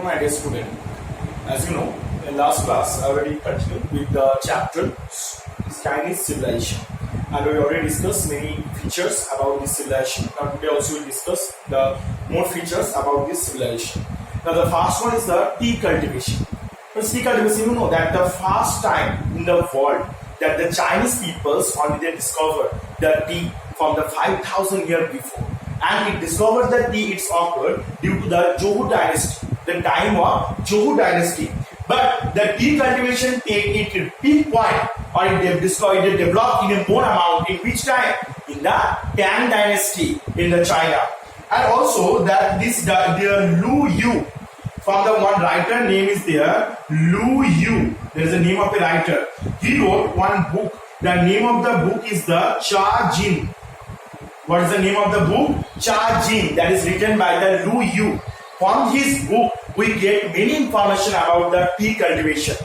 my dear student. As you know, in last class I already continued with the chapter Chinese civilization, and we already discussed many features about this civilization. Now today also we discuss the more features about this civilization. Now the first one is the tea cultivation. Tea cultivation, you know that the first time in the world that the Chinese peoples only they discovered the tea from the 5,000 years before, and it discovered that tea it's occurred due to the Zhou dynasty, the time of Zhou dynasty. But the tea cultivation take it peak point, or it developed in a more amount in which time? In the Tang dynasty in the China. And also that the Lu Yu, from the one writer name is there, Lu Yu. There is a name of a writer. He wrote one book. The name of the book is the Cha Jin. What is the name of the book? Cha Jin. That is written by the Lu Yu. From his book, we get many information about the tea cultivation.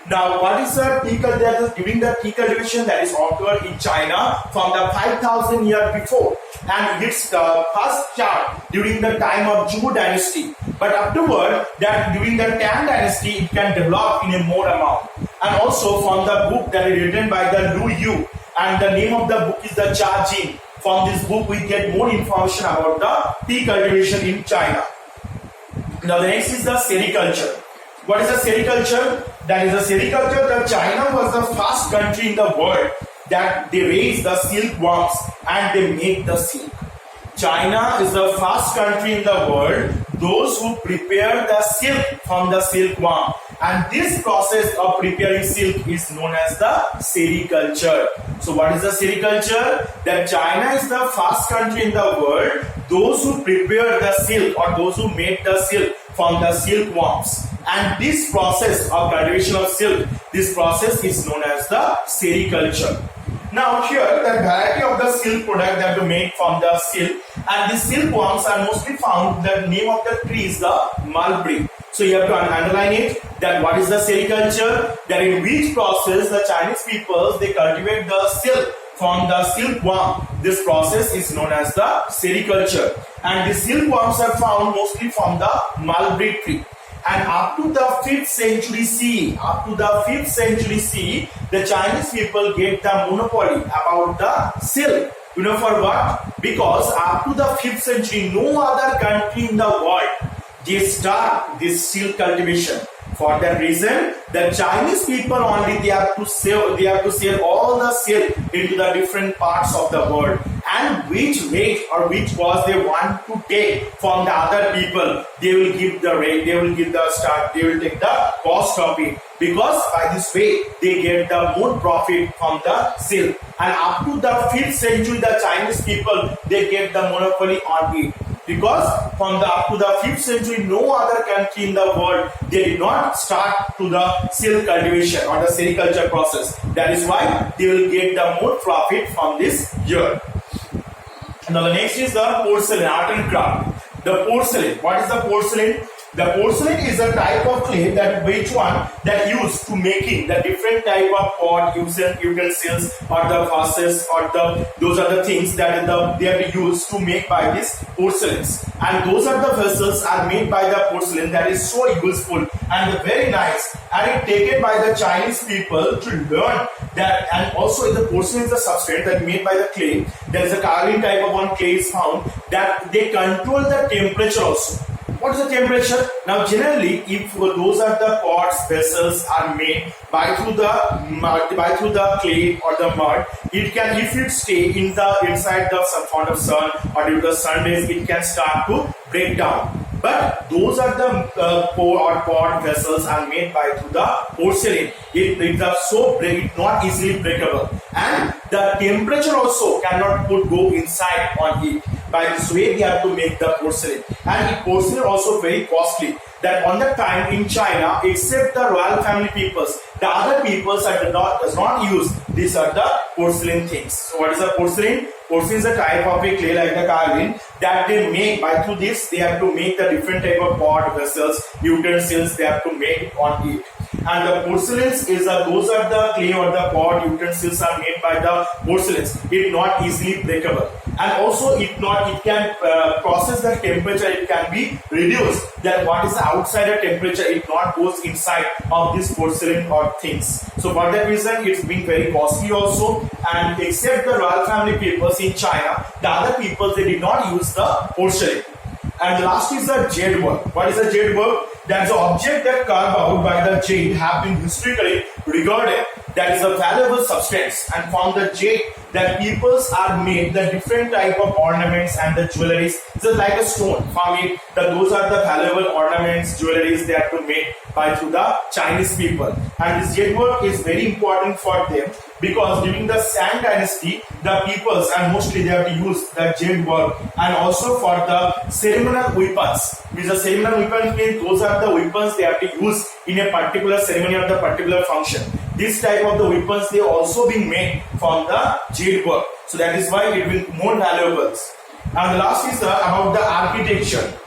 Now, what is the tea cultivation? During the tea cultivation that is occurred in China from the 5,000 years before, and it's the first start during the time of Zhou dynasty. But afterward, that during the Tang dynasty, it can develop in a more amount. And also from the book that is written by the Lu Yu, and the name of the book is the Cha Jin. From this book, we get more information about the tea cultivation in China. Now the next is the sericulture. What is the sericulture? That is the sericulture that China was the first country in the world that they raise the silkworms and they make the silk. China is the first country in the world those who prepare the silk from the silkworm, and this process of preparing silk is known as the sericulture. So what is the sericulture? That China is the first country in the world those who prepare the silk, or those who make the silk from the silkworms, and this process of cultivation of silk, this process is known as the sericulture. Now here the variety of the silk product that we make from the silk, and the silkworms are mostly found. The name of the tree is the mulberry. So you have to underline it, that what is the sericulture? That in which process the Chinese peoples they cultivate the silk from the silkworm. This process is known as the sericulture, and the silkworms are found mostly from the mulberry tree. And up to the 5th century CE, the Chinese people get the monopoly about the silk. You know for what? Because up to the 5th century, no other country in the world they start this silk cultivation. For that reason, the Chinese people only they have to sell all the silk into the different parts of the world, and which rate or which cost they want to take from the other people, they will give the rate, they will give the start, they will take the cost of it, because by this way they get the more profit from the silk. And up to the 5th century, the Chinese people they get the monopoly on it. Because from the up to the 5th century, no other country in the world they did not start to the silk cultivation or the sericulture process. That is why they will get the more profit from this year. Now the next is the porcelain, art and craft. The porcelain. What is the porcelain? The porcelain is a type of clay that used to making the different type of pot, utensils, or the vases, or those are the things that they are used to make by this porcelains. And those are the vessels are made by the porcelain that is so useful and very nice, and it taken by the Chinese people to learn that. And also the porcelain is a substrate that made by the clay. There is a kaolin type of one clay is found that they control the temperature also. What is the temperature? Now generally, if those are the pots, vessels are made by through the clay or the mud, it can, if it stay in the inside the front of sun or due to the sun rays, it can start to break down. But those are the pot vessels are made by through the porcelain. It's not easily breakable, and the temperature also cannot go inside on it. By this way, they have to make the porcelain, and porcelain also very costly. That on the time in China, except the royal family peoples, the other peoples does not use these are the porcelain things. So what is the porcelain? Porcelain is a type of a clay like the kaolin that they make. By through this, they have to make the different type of pot, vessels, utensils. They have to make on it. And the porcelains is those are the clay or the pot utensils are made by the porcelains. It not easily breakable. and also it can process the temperature, it can be reduced, that what is the outsider temperature, it not goes inside of this porcelain or things. So for that reason it's been very costly also, and except the royal family peoples in China, the other peoples they did not use the porcelain. And the last is the jade work. What is the jade work? That is the object that carved out by the jade have been historically regarded that is a valuable substance, and from the jade that peoples are made the different type of ornaments and the jewelries, just like a stone. From it, those are the valuable ornaments, jewelries they are to made by through the Chinese people. And this jade work is very important for them because during the Shang dynasty, the peoples and mostly they have to use the jade work, and also for the ceremonial weapons. Means the ceremonial weapons means those are the weapons they have to use in a particular ceremony or the particular function. This type of the weapons they also being made from the jade work. So that is why it will be more valuable. And the last is about the architecture.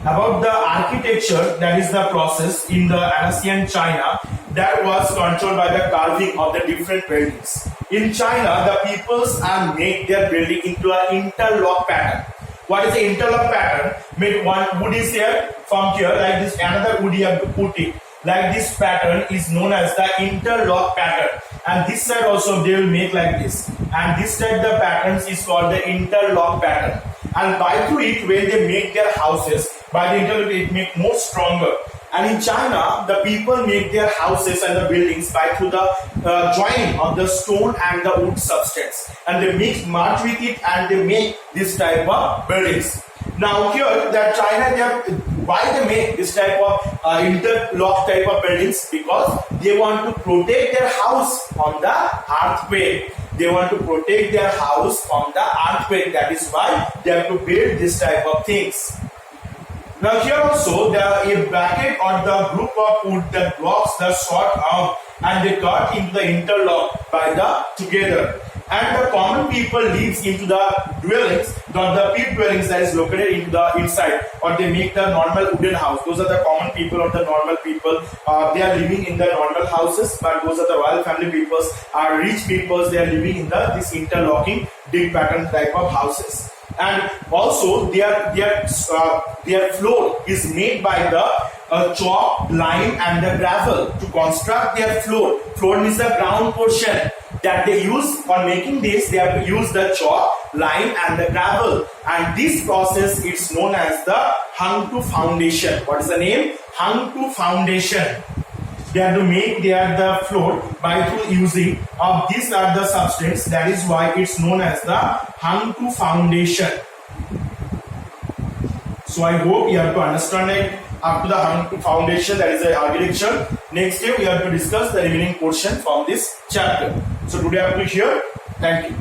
About the architecture, that is the process in the ancient China that was controlled by the carving of the different buildings. In China, the peoples are make their building into an interlock pattern. What is the interlock pattern? Made one wood is there, from here like this, another wood you have to put it. Like this pattern is known as the interlock pattern, and this side also they will make like this, and this side the patterns is called the interlock pattern. And by through it, when they make their houses, by the interlock it make more stronger. And in China, the people make their houses and the buildings by through the joining of the stone and the wood substance, and they mix merge with it and they make this type of buildings. Now here that China, they have, why they make this type of interlock type of buildings? Because they want to protect their house from the earthquake. They want to protect their house from the earthquake. That is why they have to build this type of things. Now here also there are a bracket or the group of wood that blocks the short arm, and they cut into the interlock by the together. And the common people lives into the dwellings, the pit dwellings that is located into the inside, or they make the normal wooden house. Those are the common people or the normal people. They are living in the normal houses, but those are the royal family peoples, are rich peoples. They are living in this interlocking dig pattern type of houses. And also their floor is made by the chalk, lime and the gravel to construct their floor. Floor means the ground portion that they use for making this. They have to use the chalk, lime and the gravel, and this process is known as the hung to foundation. What is the name? Hung to foundation. They have to make the floor by through using of these are the substance. That is why it's known as the hung to foundation. So I hope you have to understand it up to the hung to foundation, that is the architecture. Next day we have to discuss the remaining portion from this chapter. So today I have to here. Thank you.